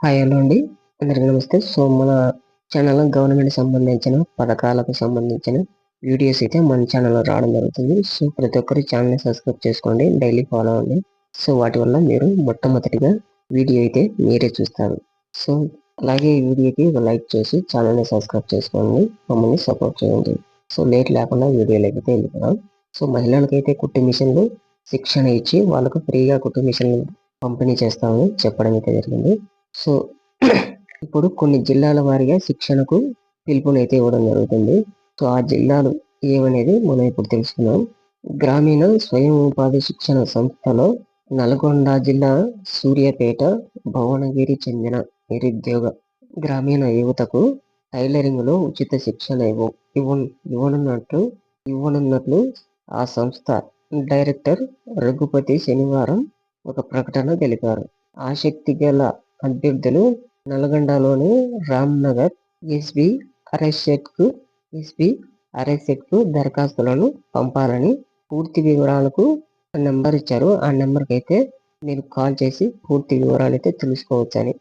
Hi hello అండి, అందరికీ నమస్తే. సో మన ఛానల్లో గవర్నమెంట్ సంబంధించిన పథకాలకు సంబంధించిన వీడియోస్ అయితే మన ఛానల్లో రావడం జరుగుతుంది. సో ప్రతి ఒక్కరు ఛానల్ని సబ్స్క్రైబ్ చేసుకోండి, డైలీ ఫాలో అవ్వండి. సో వాటి వల్ల మీరు మొట్టమొదటిగా వీడియో అయితే మీరే చూస్తారు. సో అలాగే ఈ వీడియోకి ఒక లైక్ చేసి ఛానల్ని సబ్స్క్రైబ్ చేసుకోండి, మమ్మల్ని సపోర్ట్ చేయండి. సో లేట్ లేకుండా వీడియోలోకి అయితే వెళ్ళిపోదాం. సో మహిళలకైతే కుట్టు మిషన్లు శిక్షణ ఇచ్చి వాళ్ళకు ఫ్రీగా కుట్టు మిషన్లు పంపిణీ చేస్తామని చెప్పడం అయితే జరిగింది. సో ఇప్పుడు కొన్ని జిల్లాల వారీగా శిక్షణకు పిలుపునైతే ఇవ్వడం జరుగుతుంది. సో ఆ జిల్లాలు ఏమనేది మనం ఇప్పుడు తెలుసుకుందాం. గ్రామీణ స్వయం ఉపాధి శిక్షణ సంస్థలో నల్గొండ జిల్లా సూర్యాపేట భువనగిరి చెందిన నిరుద్యోగ గ్రామీణ యువతకు టైలరింగ్ లో ఉచిత శిక్షణ ఇవ్వనున్నట్లు ఆ సంస్థ డైరెక్టర్ రఘుపతి శనివారం ఒక ప్రకటన తెలిపారు. ఆసక్తి గల అభ్యర్థులు నల్గొండలోని రామ్నగర్ ఎస్బి ఆర్ఎస్ఎట్ కు దరఖాస్తులను పంపాలని పూర్తి వివరాలకు నెంబర్ ఇచ్చారు. ఆ నెంబర్కి అయితే మీరు కాల్ చేసి పూర్తి వివరాలు అయితే తెలుసుకోవచ్చని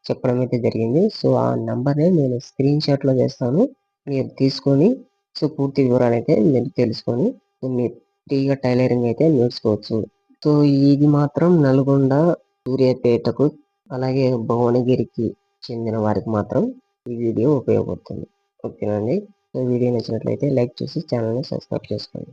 చెప్పడం అయితే జరిగింది. సో ఆ నెంబర్ని నేను స్క్రీన్ షాట్ లో చేస్తాను, మీరు తీసుకొని సో పూర్తి వివరాలు అయితే మీరు తెలుసుకొని మీరు ఫ్రీగా టైలరింగ్ అయితే నేర్చుకోవచ్చు. సో ఇది మాత్రం నల్గొండ, సూర్యాపేటకు అలాగే భువనగిరికి చెందిన వారికి మాత్రం ఈ వీడియో ఉపయోగపడుతుంది. ఓకేనండి. సో వీడియో నచ్చినట్లయితే లైక్ చేసి ఛానల్ని సబ్స్క్రైబ్ చేసుకోండి.